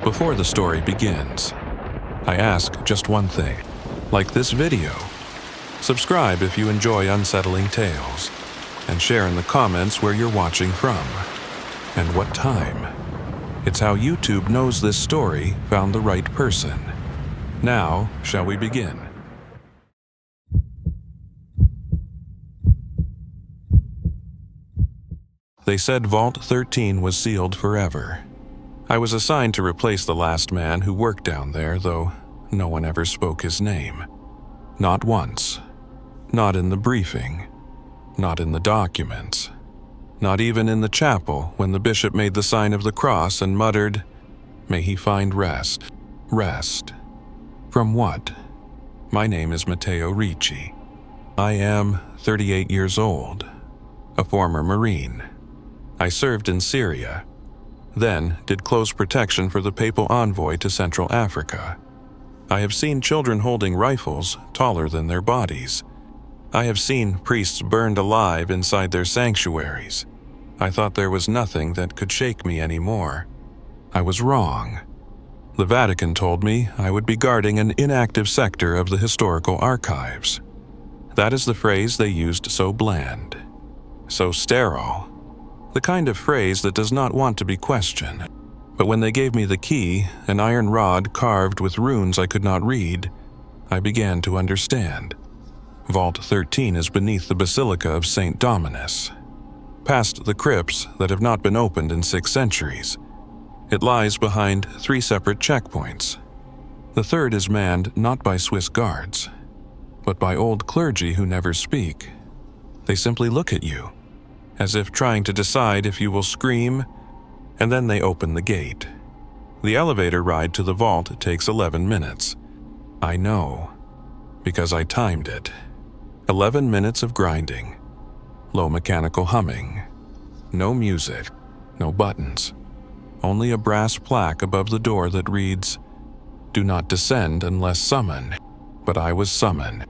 Before the story begins, I ask just one thing. Like this video, subscribe if you enjoy unsettling tales, and share in the comments where you're watching from and what time. It's how YouTube knows this story found the right person. Now, shall we begin? They said Vault 13 was sealed forever. I was assigned to replace the last man who worked down there, though no one ever spoke his name. Not once. Not in the briefing. Not in the documents. Not even in the chapel when the bishop made the sign of the cross and muttered, "May he find rest." Rest. From what? My name is Matteo Ricci. I am 38 years old, a former Marine. I served in Syria, then did close protection for the papal envoy to Central Africa. I have seen children holding rifles taller than their bodies. I have seen priests burned alive inside their sanctuaries. I thought there was nothing that could shake me anymore. I was wrong. The Vatican told me I would be guarding an inactive sector of the historical archives. That is the phrase they used, so bland, so sterile. The kind of phrase that does not want to be questioned. But when they gave me the key, an iron rod carved with runes I could not read, I began to understand. Vault 13 is beneath the Basilica of Saint Dominus, past the crypts that have not been opened in 6 centuries. It lies behind 3 separate checkpoints. The third is manned not by Swiss guards, but by old clergy who never speak. They simply look at you, as if trying to decide if you will scream, and then they open the gate. The elevator ride to the vault takes 11 minutes. I know, because I timed it. 11 minutes of grinding, low mechanical humming, no music, no buttons, only a brass plaque above the door that reads, "Do not descend unless summoned." But I was summoned,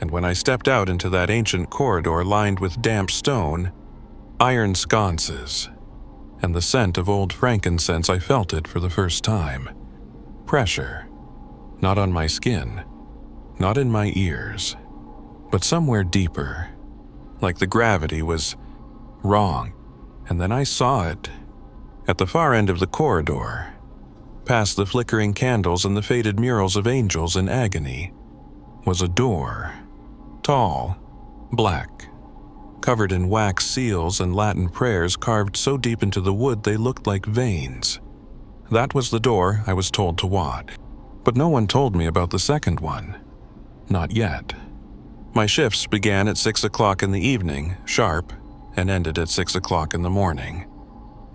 and when I stepped out into that ancient corridor lined with damp stone, iron sconces, and the scent of old frankincense, I felt it for the first time. Pressure, not on my skin, not in my ears, but somewhere deeper, like the gravity was wrong. And then I saw it. At the far end of the corridor, past the flickering candles and the faded murals of angels in agony, was a door, tall, black, covered in wax seals and Latin prayers carved so deep into the wood they looked like veins. That was the door I was told to watch, but no one told me about the second one. Not yet. My shifts began at 6 o'clock in the evening, sharp, and ended at 6 o'clock in the morning.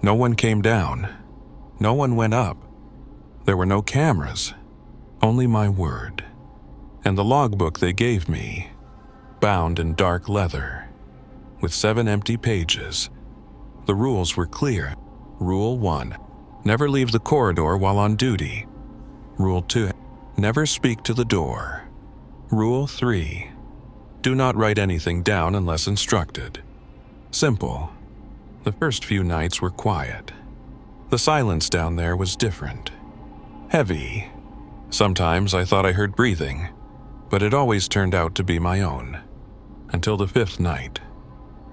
No one came down. No one went up. There were no cameras, only my word, and the logbook they gave me, bound in dark leather, with 7 empty pages. The rules were clear. Rule 1, never leave the corridor while on duty. Rule 2, never speak to the door. Rule 3, do not write anything down unless instructed. Simple. The first few nights were quiet. The silence down there was different. Heavy. Sometimes I thought I heard breathing, but it always turned out to be my own. Until the 5th night.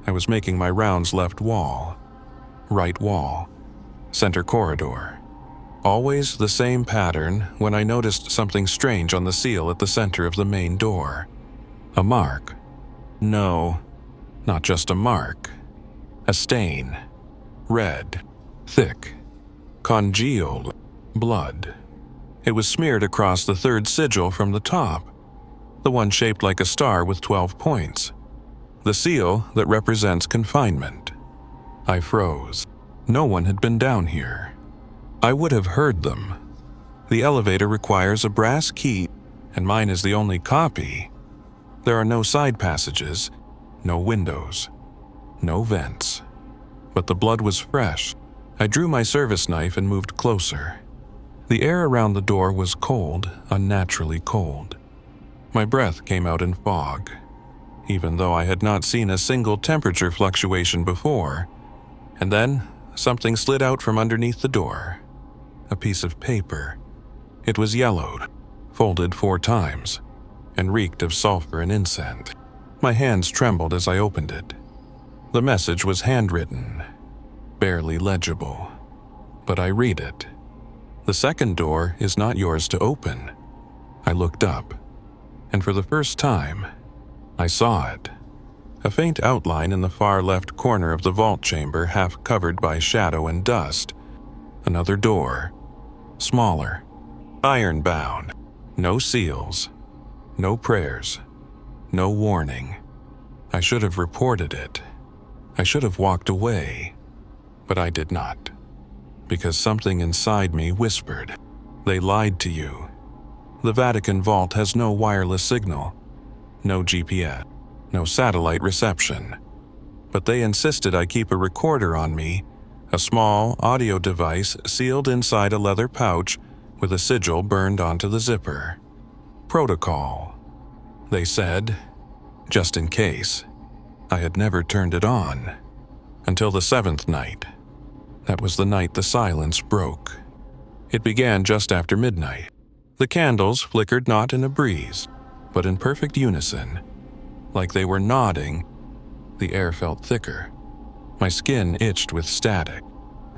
I was making my rounds left wall, right wall, center corridor. Always the same pattern when I noticed something strange on the seal at the center of the main door. A mark. No, not just a mark. A stain. Red. Thick. Congealed. Blood. It was smeared across the 3rd sigil from the top, the one shaped like a star with 12 points. The seal that represents confinement. I froze. No one had been down here. I would have heard them. The elevator requires a brass key, and mine is the only copy. There are no side passages, no windows, no vents. But the blood was fresh. I drew my service knife and moved closer. The air around the door was cold, unnaturally cold. My breath came out in fog. Even though I had not seen a single temperature fluctuation before. And then, something slid out from underneath the door. a piece of paper. It was yellowed, folded 4 times, and reeked of sulfur and incense. My hands trembled as I opened it. The message was handwritten, barely legible, but I read it. "The second door is not yours to open." I looked up, and for the first time, I saw it. A faint outline in the far left corner of the vault chamber, half covered by shadow and dust. Another door, smaller, iron-bound, no seals, no prayers, no warning. I should have reported it. I should have walked away, but I did not, because something inside me whispered, "They lied to you. The Vatican vault has no wireless signal, no GPS, no satellite reception. But they insisted I keep a recorder on me, a small audio device sealed inside a leather pouch with a sigil burned onto the zipper. Protocol, they said, just in case. I had never turned it on. Until the 7th night. That was the night the silence broke. It began just after midnight. The candles flickered not in a breeze, but in perfect unison. Like they were nodding, the air felt thicker. My skin itched with static.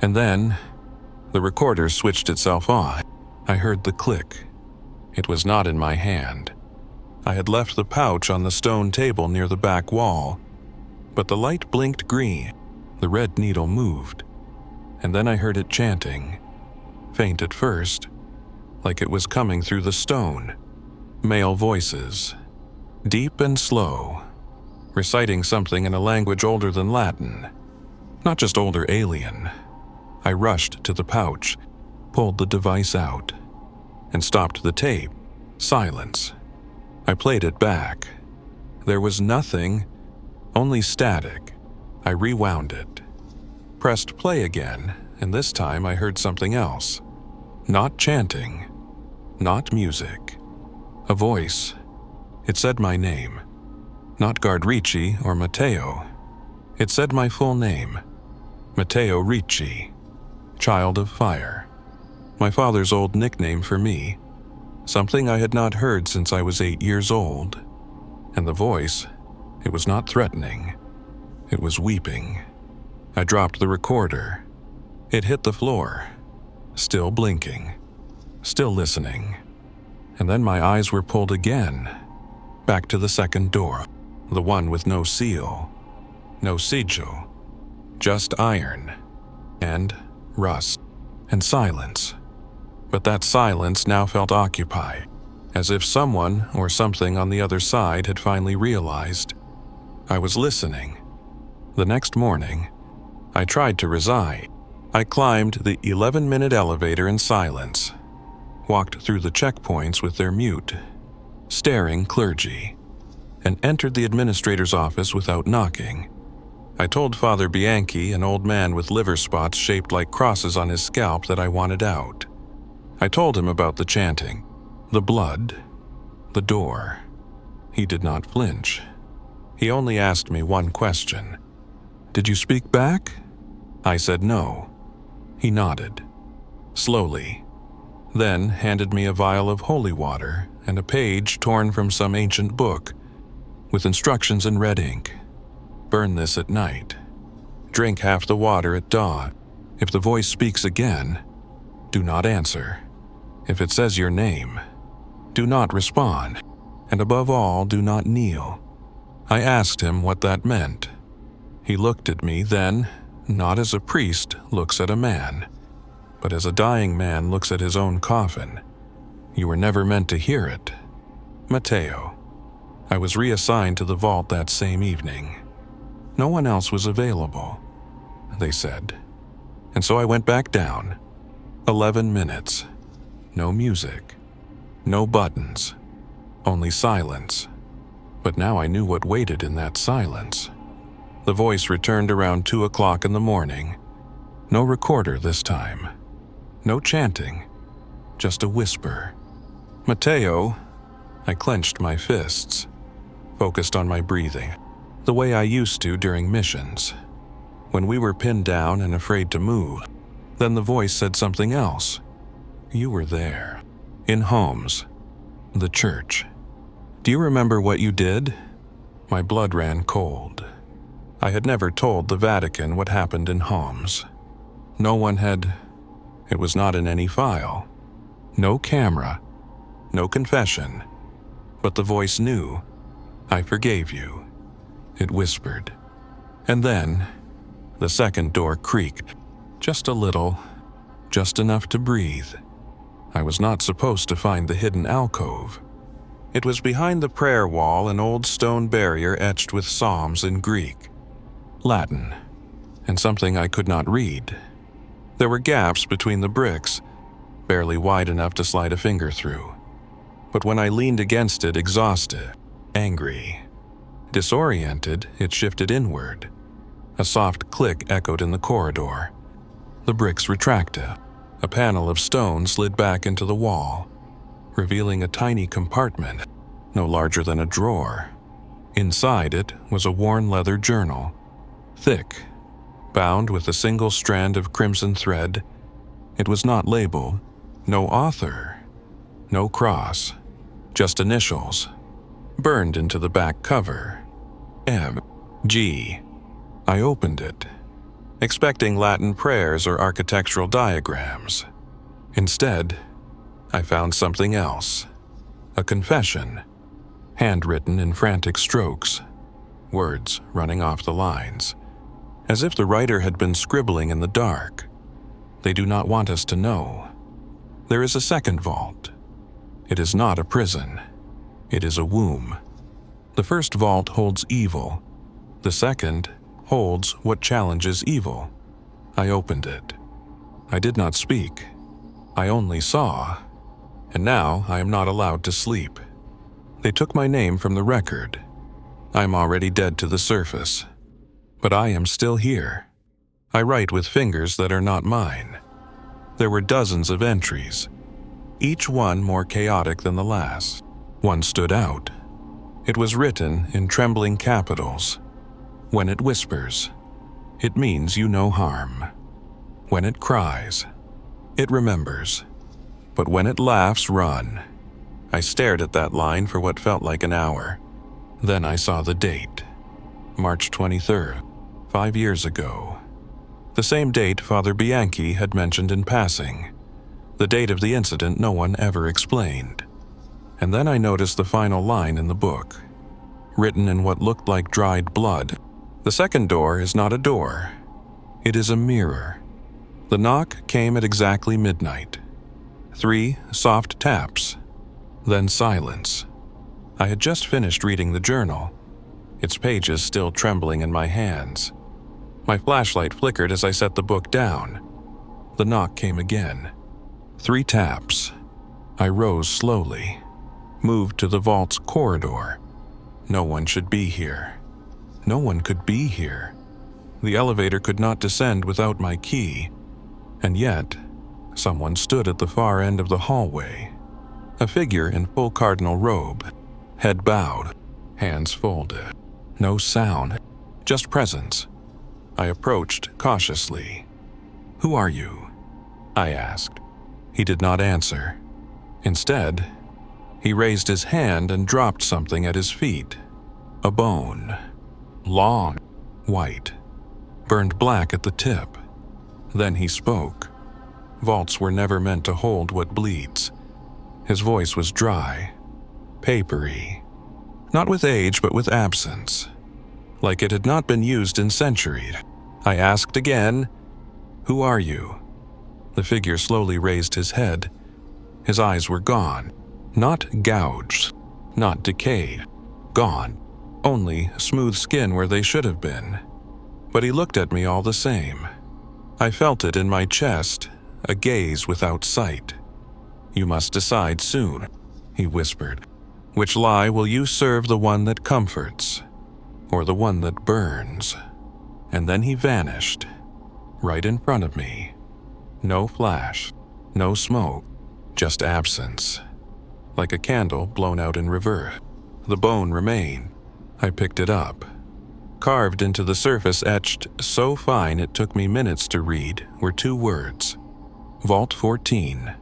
And then, the recorder switched itself on. I heard the click. It was not in my hand. I had left the pouch on the stone table near the back wall, but the light blinked green. The red needle moved, and then I heard it chanting, faint at first, like it was coming through the stone. Male voices, deep and slow, reciting something in a language older than Latin, not just older alien. I rushed to the pouch, pulled the device out, and stopped the tape. Silence. I played it back. There was nothing, only static. I rewound it, pressed play again, and this time I heard something else. Not chanting, not music. A voice. It said my name. Not Gardricci or Matteo. It said my full name. Matteo Ricci, Child of Fire. My father's old nickname for me. Something I had not heard since I was 8 years old. And the voice, it was not threatening. It was weeping. I dropped the recorder. It hit the floor, still blinking, still listening. And then my eyes were pulled again, back to the second door, the one with no seal, no sigil, just iron, and rust, and silence. But that silence now felt occupied, as if someone or something on the other side had finally realized. I was listening. The next morning, I tried to resign. I climbed the 11-minute elevator in silence, walked through the checkpoints with their mute, staring clergy, and entered the administrator's office without knocking. I told Father Bianchi, an old man with liver spots shaped like crosses on his scalp, that I wanted out. I told him about the chanting, the blood, the door. He did not flinch. He only asked me one question. "Did you speak back?" I said no. He nodded, slowly, then handed me a vial of holy water and a page torn from some ancient book, with instructions in red ink. "Burn this at night. Drink half the water at dawn. If the voice speaks again, do not answer. If it says your name, do not respond, and above all, do not kneel." I asked him what that meant. He looked at me then, not as a priest looks at a man, but as a dying man looks at his own coffin. "You were never meant to hear it." Matteo. I was reassigned to the vault that same evening. No one else was available, they said. And so I went back down. 11 minutes. No music. No buttons. Only silence. But now I knew what waited in that silence. The voice returned around 2 o'clock in the morning. No recorder this time. No chanting. Just a whisper. "Matteo." I clenched my fists, focused on my breathing, the way I used to during missions. When we were pinned down and afraid to move, then the voice said something else. You were there. In Homs. The church. Do you remember what you did? My blood ran cold. I had never told the Vatican what happened in Homs. No one had. It was not in any file. No camera. No confession. But the voice knew. I forgave you. It whispered. And then, the second door creaked. Just a little. Just enough to breathe. I was not supposed to find the hidden alcove. It was behind the prayer wall, an old stone barrier etched with psalms in Greek, Latin, and something I could not read. There were gaps between the bricks, barely wide enough to slide a finger through. But when I leaned against it, exhausted, angry, disoriented, it shifted inward. A soft click echoed in the corridor. The bricks retracted. A panel of stone slid back into the wall, revealing a tiny compartment, no larger than a drawer. Inside it was a worn leather journal, thick, bound with a single strand of crimson thread. It was not labeled, no author, no cross, just initials, burned into the back cover. M.G. I opened it, expecting Latin prayers or architectural diagrams. Instead, I found something else. A confession, handwritten in frantic strokes, words running off the lines, as if the writer had been scribbling in the dark. They do not want us to know. There is a second vault. It is not a prison. It is a womb. The first vault holds evil. The second holds what challenges evil. I opened it. I did not speak. I only saw. And now I am not allowed to sleep. They took my name from the record. I am already dead to the surface. But I am still here. I write with fingers that are not mine. There were dozens of entries, each one more chaotic than the last. One stood out. It was written in trembling capitals. When it whispers, it means you no harm. When it cries, it remembers. But when it laughs, run. I stared at that line for what felt like an hour. Then I saw the date. March 23rd, 5 years ago. The same date Father Bianchi had mentioned in passing. The date of the incident no one ever explained. And then I noticed the final line in the book, written in what looked like dried blood. The second door is not a door. It is a mirror. The knock came at exactly midnight. 3 soft taps, then silence. I had just finished reading the journal, its pages still trembling in my hands. My flashlight flickered as I set the book down. The knock came again. 3 taps. I rose slowly, moved to the vault's corridor. No one should be here. No one could be here. The elevator could not descend without my key. And yet, someone stood at the far end of the hallway. A figure in full cardinal robe, head bowed, hands folded. No sound, just presence. I approached cautiously. "Who are you?" I asked. He did not answer. Instead, he raised his hand and dropped something at his feet. A bone. Long, white, burned black at the tip. Then he spoke. Vaults were never meant to hold what bleeds. His voice was dry, papery, not with age but with absence, like it had not been used in centuries. I asked again, "Who are you?" The figure slowly raised his head. His eyes were gone, not gouged, not decayed, gone. Only smooth skin where they should have been. But he looked at me all the same. I felt it in my chest, a gaze without sight. "You must decide soon," he whispered. "Which lie will you serve, the one that comforts, or the one that burns?" And then he vanished, right in front of me. No flash, no smoke, just absence. Like a candle blown out in reverse. The bone remained. I picked it up. Carved into the surface, etched so fine it took me minutes to read, were 2 words. Vault 14.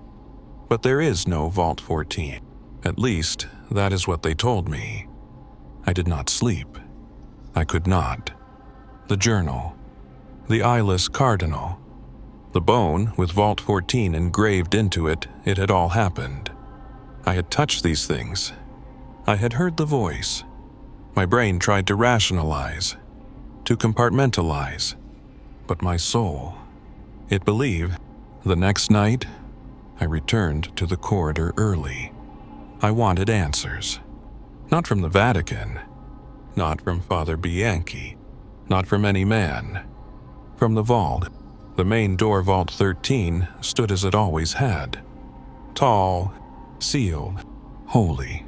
But there is no Vault 14. At least, that is what they told me. I did not sleep. I could not. The journal. The eyeless cardinal. The bone with Vault 14 engraved into it, it had all happened. I had touched these things. I had heard the voice. My brain tried to rationalize, to compartmentalize. But my soul, it believed. The next night, I returned to the corridor early. I wanted answers. Not from the Vatican. Not from Father Bianchi. Not from any man. From the vault. The main door, Vault 13, stood as it always had. Tall, sealed, holy.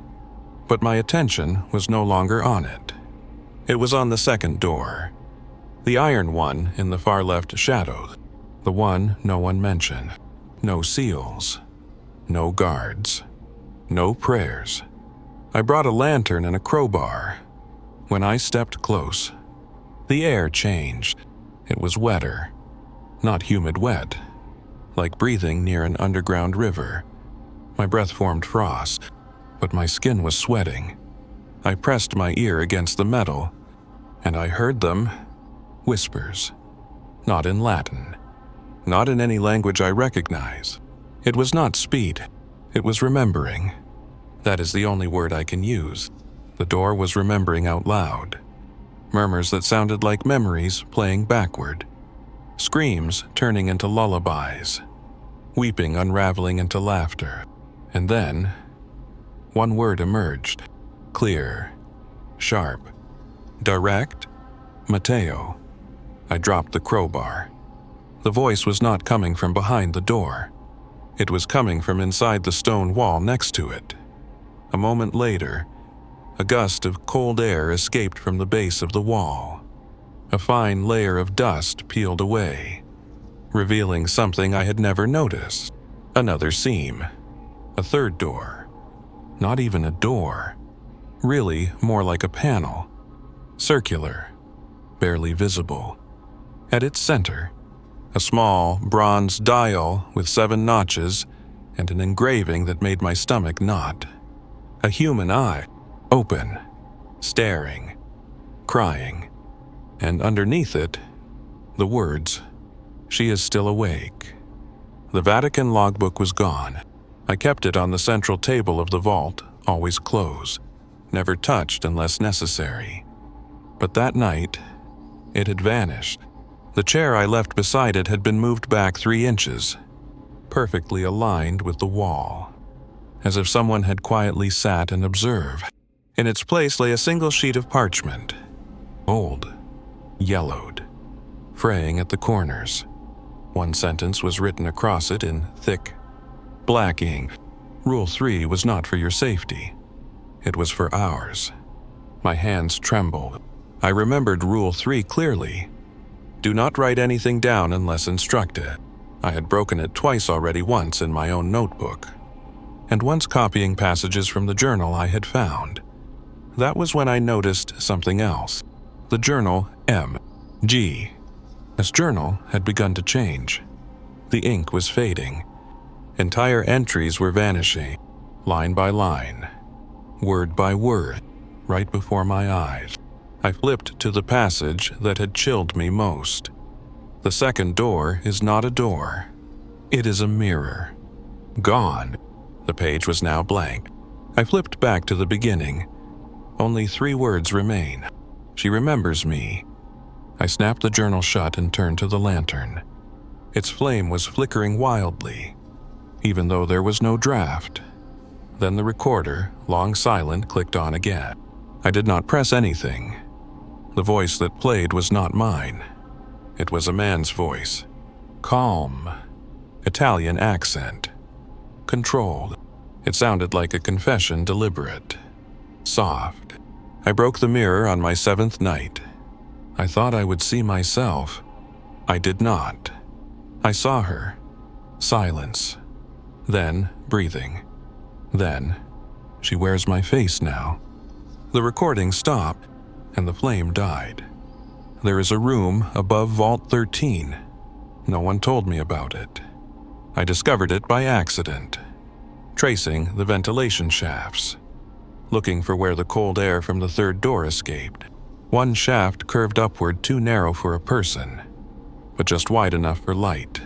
But my attention was no longer on it. It was on the second door. The iron one in the far left shadow. The one no one mentioned. No seals. No guards. No prayers. I brought a lantern and a crowbar. When I stepped close, the air changed. It was wetter. Not humid wet. Like breathing near an underground river. My breath formed frost, but my skin was sweating. I pressed my ear against the metal, and I heard them. Whispers. Not in Latin. Not in any language I recognize. It was not speed. It was remembering. That is the only word I can use. The door was remembering out loud. Murmurs that sounded like memories playing backward. Screams turning into lullabies. Weeping unraveling into laughter. And then, one word emerged. Clear. Sharp. Direct. Matteo. I dropped the crowbar. The voice was not coming from behind the door. It was coming from inside the stone wall next to it. A moment later, a gust of cold air escaped from the base of the wall. A fine layer of dust peeled away, revealing something I had never noticed. Another seam. A third door. Not even a door. Really more like a panel. Circular. Barely visible. At its center, a small bronze dial with 7 notches and an engraving that made my stomach knot. A human eye, open, staring, crying, and underneath it, the words, "She is still awake." The Vatican logbook was gone. I kept it on the central table of the vault, always closed, never touched unless necessary. But that night, it had vanished. The chair I left beside it had been moved back 3 inches, perfectly aligned with the wall, as if someone had quietly sat and observed. In its place lay a single sheet of parchment, old, yellowed, fraying at the corners. One sentence was written across it in thick, black ink. Rule 3 was not for your safety. It was for ours. My hands trembled. I remembered Rule 3 clearly. Do not write anything down unless instructed. I had broken it twice already, once in my own notebook, and once copying passages from the journal I had found. That was when I noticed something else. The journal M.G. This journal had begun to change. The ink was fading. Entire entries were vanishing, line by line, word by word, right before my eyes. I flipped to the passage that had chilled me most. The second door is not a door. It is a mirror. Gone. The page was now blank. I flipped back to the beginning. Only 3 words remain. She remembers me. I snapped the journal shut and turned to the lantern. Its flame was flickering wildly, even though there was no draft. Then the recorder, long silent, clicked on again. I did not press anything. The voice that played was not mine. It was a man's voice. Calm. Italian accent. Controlled. It sounded like a confession, deliberate. Soft. I broke the mirror on my 7th night. I thought I would see myself. I did not. I saw her. Silence. Then breathing. Then, she wears my face now. The recording stopped, and the flame died. There is a room above Vault 13. No one told me about it. I discovered it by accident. tracing the ventilation shafts, looking for where the cold air from the third door escaped. One shaft curved upward too narrow for a person, but just wide enough for light.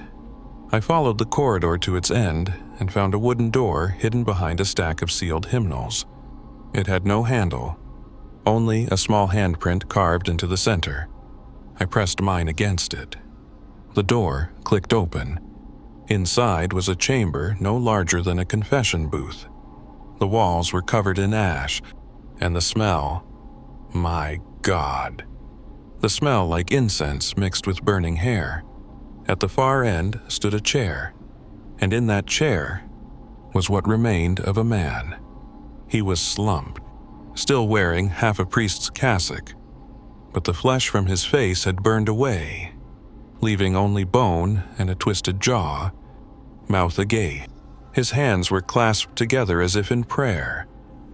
I followed the corridor to its end and found a wooden door hidden behind a stack of sealed hymnals. It had no handle, only a small handprint carved into the center. I pressed mine against it. The door clicked open. Inside was a chamber no larger than a confession booth. The walls were covered in ash, and the smell, my God. The smell like incense mixed with burning hair. At the far end stood a chair, and in that chair was what remained of a man. He was slumped, still wearing half a priest's cassock, but the flesh from his face had burned away, leaving only bone and a twisted jaw, mouth agape. His hands were clasped together as if in prayer.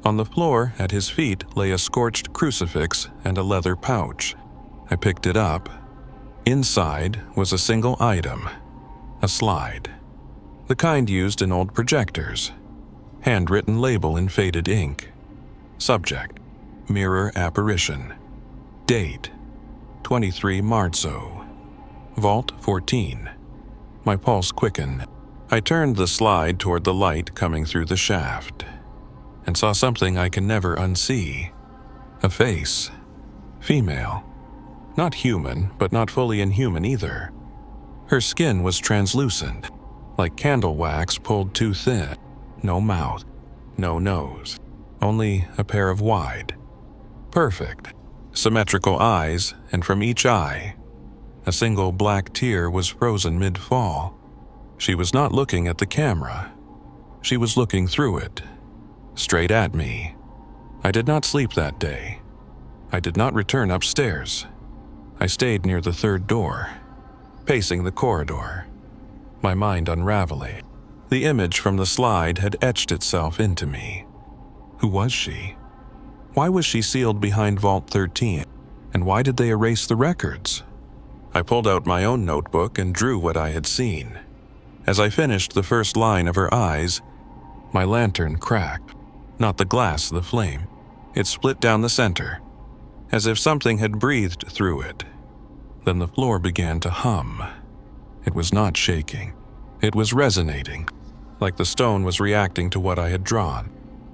On the floor at his feet lay a scorched crucifix and a leather pouch. I picked it up. Inside was a single item, a slide, the kind used in old projectors. Handwritten label in faded ink. Subject, mirror apparition. Date, 23 Marzo. Vault 14. My pulse quickened. I turned the slide toward the light coming through the shaft, and saw something I can never unsee. A face. Female. Not human, but not fully inhuman either. Her skin was translucent, like candle wax pulled too thin. No mouth, no nose, only a pair of wide, perfect, symmetrical eyes, and from each eye, a single black tear was frozen mid-fall. She was not looking at the camera. She was looking through it, straight at me. I did not sleep that day. I did not return upstairs. I stayed near the third door, pacing the corridor, my mind unraveling. The image from the slide had etched itself into me. Who was she? Why was she sealed behind Vault 13? And why did they erase the records? I pulled out my own notebook and drew what I had seen. As I finished the first line of her eyes, my lantern cracked. Not the glass, the flame. It split down the center, as if something had breathed through it. Then the floor began to hum. It was not shaking. It was resonating, like the stone was reacting to what I had drawn.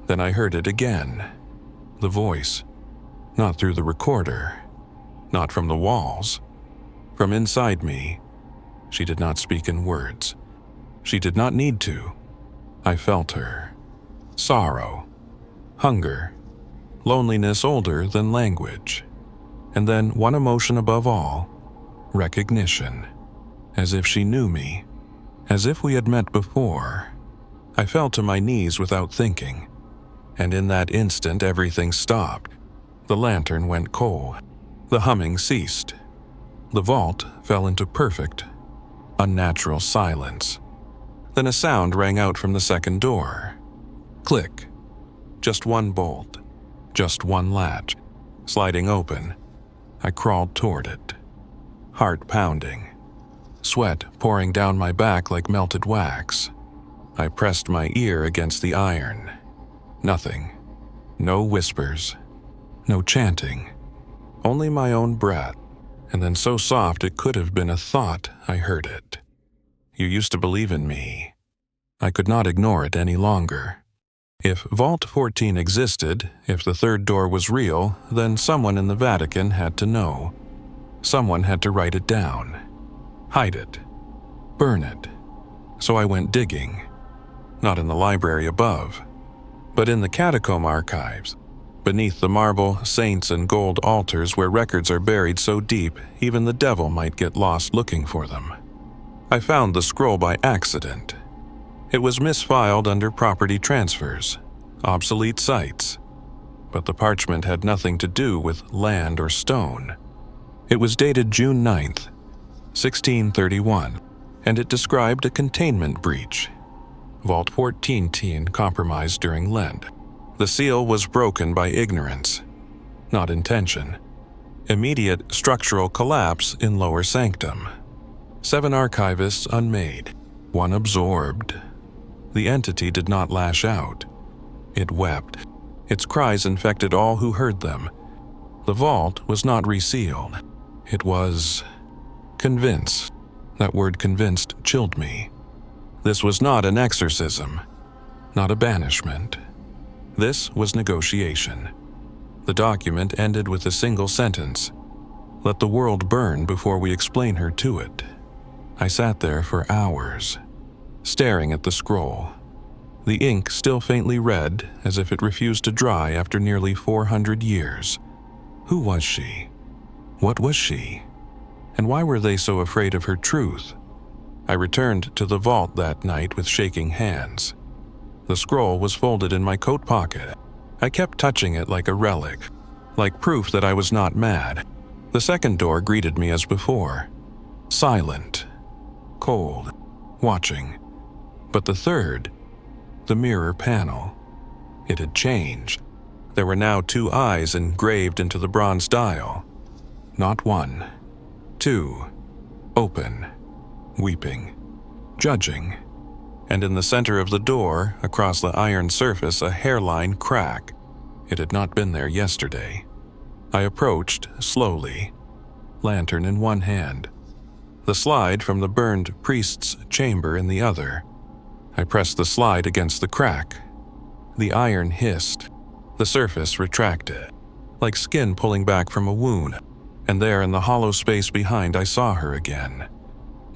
Then I heard it again. The voice, not through the recorder, not from the walls. From inside me. She did not speak in words. She did not need to. I felt her. Sorrow, hunger, loneliness older than language. And then one emotion above all, recognition. As if she knew me. As if we had met before. I fell to my knees without thinking, and in that instant everything stopped. The lantern went cold. The humming ceased. The vault fell into perfect, unnatural silence. Then a sound rang out from the second door. Click. Just one bolt. Just one latch. Sliding open. I crawled toward it. Heart pounding. Sweat pouring down my back like melted wax. I pressed my ear against the iron. Nothing. No whispers. No chanting. Only my own breath. And then so soft it could have been a thought I heard it. You used to believe in me. I could not ignore it any longer. If Vault 14 existed, if the third door was real, then someone in the Vatican had to know. Someone had to write it down. Hide it. Burn it. So I went digging. Not in the library above, but in the catacomb archives, beneath the marble saints and gold altars where records are buried so deep even the devil might get lost looking for them. I found the scroll by accident. It was misfiled under property transfers, obsolete sites, but the parchment had nothing to do with land or stone. It was dated June 9th, 1631, and it described a containment breach. Vault 14 compromised during Lent. The seal was broken by ignorance, not intention. Immediate structural collapse in lower sanctum. 7 archivists unmade, 1 absorbed. The entity did not lash out. It wept. Its cries infected all who heard them. The vault was not resealed. It was convinced. That word convinced chilled me. This was not an exorcism, not a banishment. This was negotiation. The document ended with a single sentence: "Let the world burn before we explain her to it." I sat there for hours, staring at the scroll. The ink still faintly red, as if it refused to dry after nearly 400 years. Who was she? What was she? And why were they so afraid of her truth? I returned to the vault that night with shaking hands. The scroll was folded in my coat pocket. I kept touching it like a relic, like proof that I was not mad. The second door greeted me as before, silent, cold, watching. But the third, the mirror panel, it had changed. There were now 2 eyes engraved into the bronze dial. Not 1, 2, open, weeping, judging. And in the center of the door, across the iron surface, a hairline crack. It had not been there yesterday. I approached slowly, lantern in one hand, the slide from the burned priest's chamber in the other. I pressed the slide against the crack. The iron hissed. The surface retracted, like skin pulling back from a wound, and there in the hollow space behind I saw her again.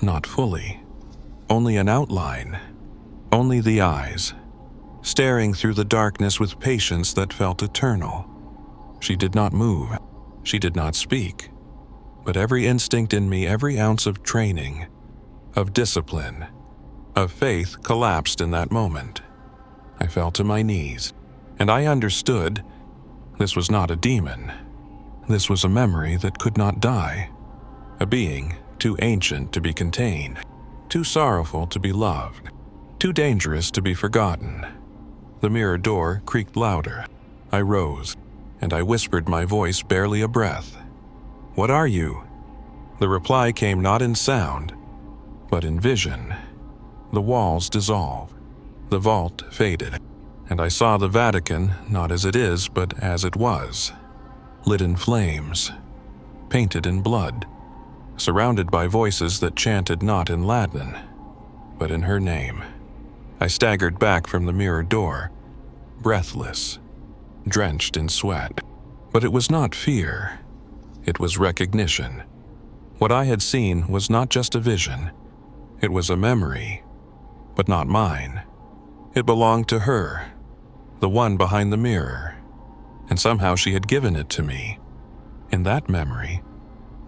Not fully. Only an outline. Only the eyes, staring through the darkness with patience that felt eternal. She did not move. She did not speak. But every instinct in me, every ounce of training, of discipline, of faith collapsed in that moment. I fell to my knees, and I understood this was not a demon. This was a memory that could not die, a being too ancient to be contained, too sorrowful to be loved, too dangerous to be forgotten. The mirror door creaked louder. I rose, and I whispered, my voice barely a breath. "What are you?" The reply came not in sound, but in vision. The walls dissolved. The vault faded, and I saw the Vatican not as it is, but as it was, lit in flames, painted in blood, surrounded by voices that chanted not in Latin, but in her name. I staggered back from the mirror door, breathless, drenched in sweat. But it was not fear. It was recognition. What I had seen was not just a vision. It was a memory, but not mine. It belonged to her, the one behind the mirror, and somehow she had given it to me. In that memory,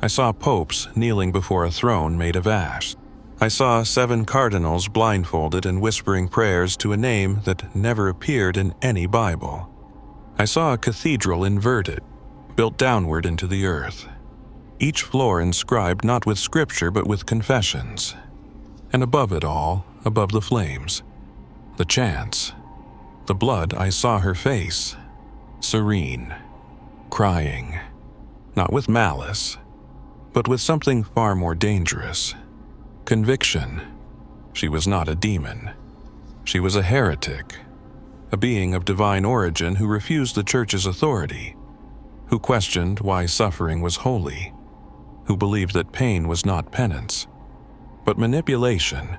I saw popes kneeling before a throne made of ash. I saw 7 cardinals blindfolded and whispering prayers to a name that never appeared in any Bible. I saw a cathedral inverted, built downward into the earth, each floor inscribed not with scripture but with confessions. And above it all, above the flames, the chants, the blood, I saw her face, serene, crying, not with malice, but with something far more dangerous. Conviction. She was not a demon. She was a heretic, a being of divine origin who refused the church's authority, who questioned why suffering was holy, who believed that pain was not penance, but manipulation,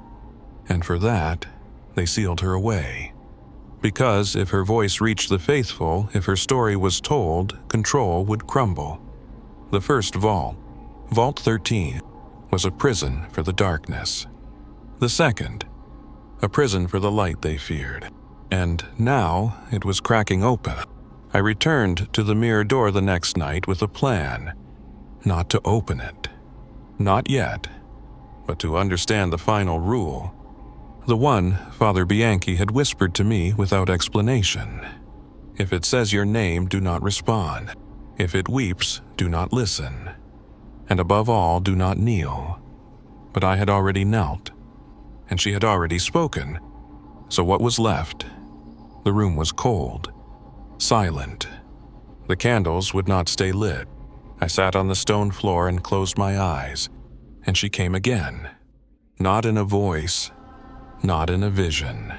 and for that, they sealed her away. Because if her voice reached the faithful, if her story was told, control would crumble. The first vault, Vault 13, was a prison for the darkness. The second, a prison for the light they feared. And now it was cracking open. I returned to the mirror door the next night with a plan, not to open it. Not yet, but to understand the final rule. The one Father Bianchi had whispered to me without explanation. If it says your name, do not respond. If it weeps, do not listen. And above all, do not kneel. But I had already knelt, and she had already spoken. So what was left? The room was cold, silent. The candles would not stay lit. I sat on the stone floor and closed my eyes, and she came again. Not in a voice, not in a vision,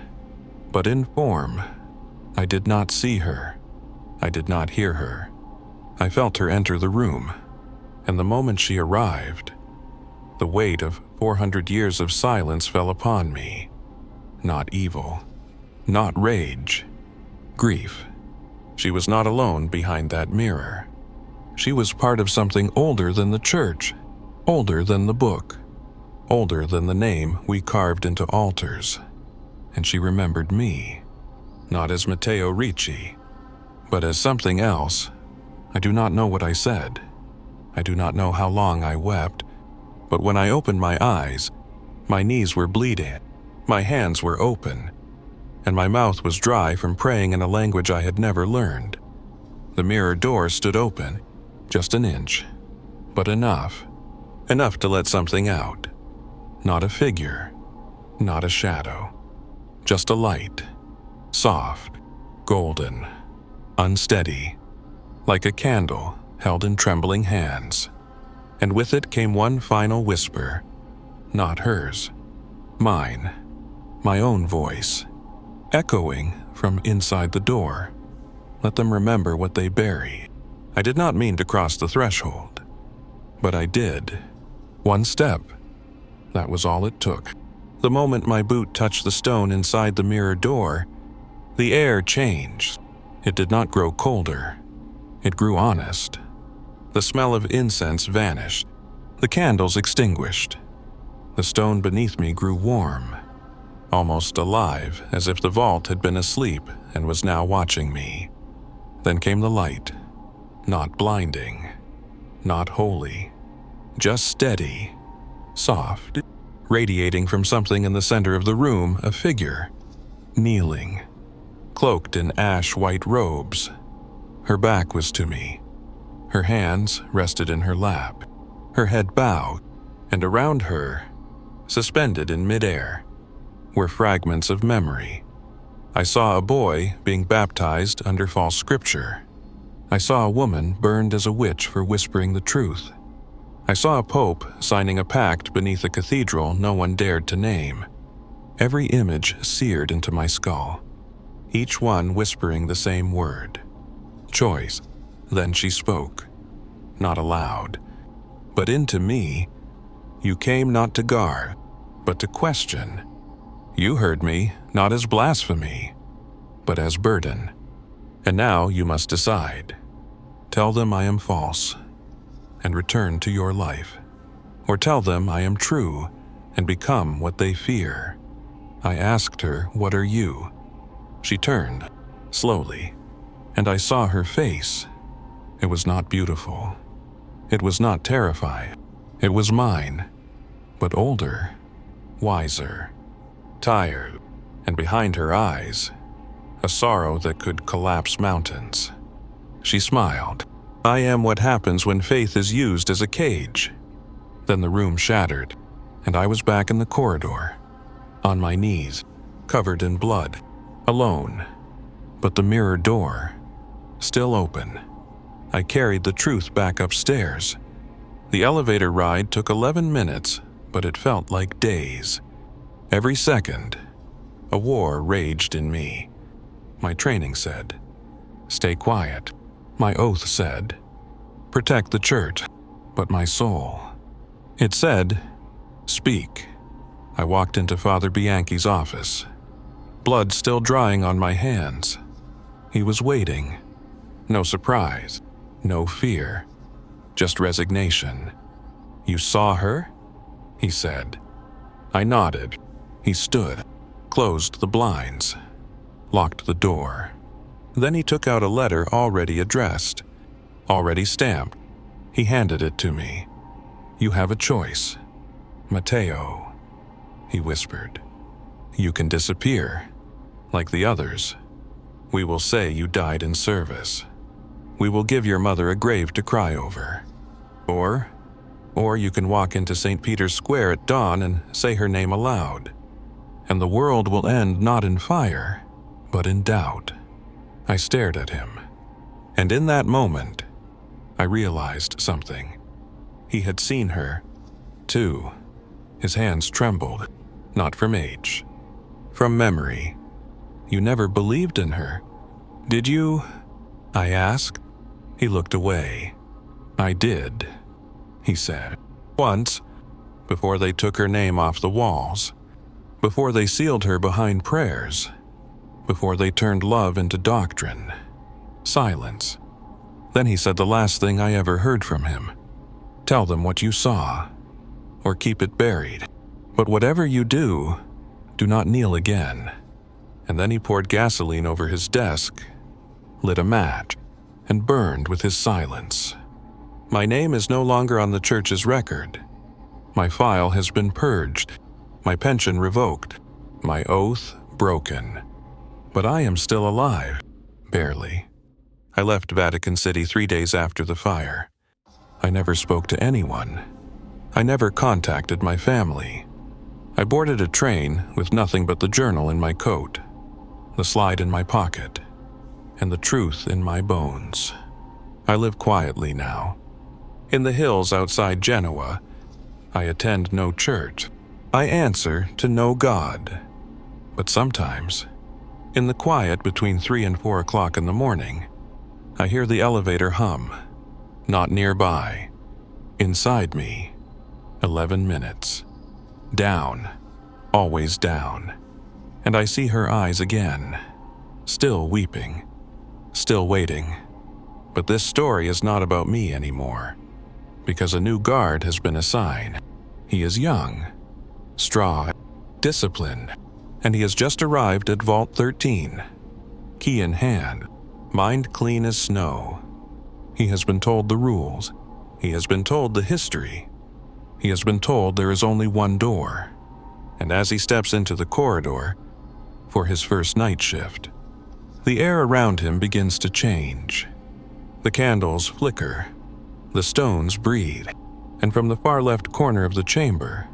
but in form. I did not see her. I did not hear her. I felt her enter the room, and the moment she arrived, the weight of 400 years of silence fell upon me. Not evil, not rage, grief. She was not alone behind that mirror. She was part of something older than the church, older than the book, older than the name we carved into altars. And she remembered me, not as Matteo Ricci, but as something else. I do not know what I said. I do not know how long I wept, but when I opened my eyes, my knees were bleeding, my hands were open, and my mouth was dry from praying in a language I had never learned. The mirror door stood open, just an inch, but enough to let something out. Not a figure, not a shadow, just a light, soft, golden, unsteady, like a candle held in trembling hands. And with it came one final whisper, not hers, mine, my own voice, echoing from inside the door. Let them remember what they bury. I did not mean to cross the threshold, but I did. One step. That was all it took. The moment my boot touched the stone inside the mirror door, the air changed. It did not grow colder. It grew honest. The smell of incense vanished. The candles extinguished. The stone beneath me grew warm, almost alive, as if the vault had been asleep and was now watching me. Then came the light, not blinding, not holy, just steady, soft, radiating from something in the center of the room, a figure, kneeling, cloaked in ash-white robes. Her back was to me. Her hands rested in her lap, her head bowed, and around her, suspended in midair, were fragments of memory. I saw a boy being baptized under false scripture. I saw a woman burned as a witch for whispering the truth. I saw a pope signing a pact beneath a cathedral no one dared to name. Every image seared into my skull, each one whispering the same word, choice. Then she spoke, not aloud, but into me. You came not to guard, but to question. You heard me not as blasphemy, but as burden. And now you must decide. Tell them I am false, and return to your life. Or tell them I am true, and become what they fear. I asked her, what are you? She turned, slowly, and I saw her face. It was not beautiful. It was not terrified. It was mine, but older, wiser, tired, and behind her eyes, a sorrow that could collapse mountains. She smiled. I am what happens when faith is used as a cage. Then the room shattered, and I was back in the corridor, on my knees, covered in blood, alone, but the mirror door, still open. I carried the truth back upstairs. The elevator ride took 11 minutes, but it felt like days. Every second, a war raged in me. My training said, stay quiet. My oath said, protect the church. But my soul, it said, speak. I walked into Father Bianchi's office, blood still drying on my hands. He was waiting. No surprise, no fear, just resignation. You saw her? He said. I nodded. He stood, closed the blinds, locked the door. Then he took out a letter already addressed, already stamped. He handed it to me. You have a choice. Matteo, he whispered. You can disappear, like the others. We will say you died in service. We will give your mother a grave to cry over. Or you can walk into St. Peter's Square at dawn and say her name aloud. And the world will end not in fire, but in doubt. I stared at him. And in that moment, I realized something. He had seen her, too. His hands trembled, not from age, from memory. You never believed in her, did you? I asked. He looked away. I did, he said. Once, before they took her name off the walls, before they sealed her behind prayers, before they turned love into doctrine. Silence. Then he said the last thing I ever heard from him. Tell them what you saw, or keep it buried. But whatever you do not kneel again. And then he poured gasoline over his desk, lit a match, and burned with his silence. My name is no longer on the church's record. My file has been purged, my pension revoked, my oath broken. But I am still alive, barely. I left Vatican City 3 days after the fire. I never spoke to anyone. I never contacted my family. I boarded a train with nothing but the journal in my coat, the slide in my pocket, and the truth in my bones. I live quietly now. In the hills outside Genoa, I attend no church. I answer to no God. But sometimes, in the quiet between 3 and 4 o'clock in the morning, I hear the elevator hum. Not nearby. Inside me. 11 minutes. Down. Always down. And I see her eyes again. Still weeping. Still waiting. But this story is not about me anymore. Because a new guard has been assigned. He is young, strong, disciplined, and he has just arrived at Vault 13. Key in hand, mind clean as snow. He has been told the rules. He has been told the history. He has been told there is only one door. And as he steps into the corridor for his first night shift, the air around him begins to change. The candles flicker. The stones breathe. And from the far left corner of the chamber,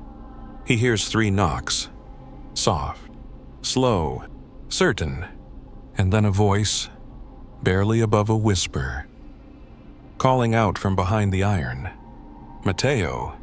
he hears 3 knocks. Soft, slow, certain, and then a voice, barely above a whisper, calling out from behind the iron, "Matteo."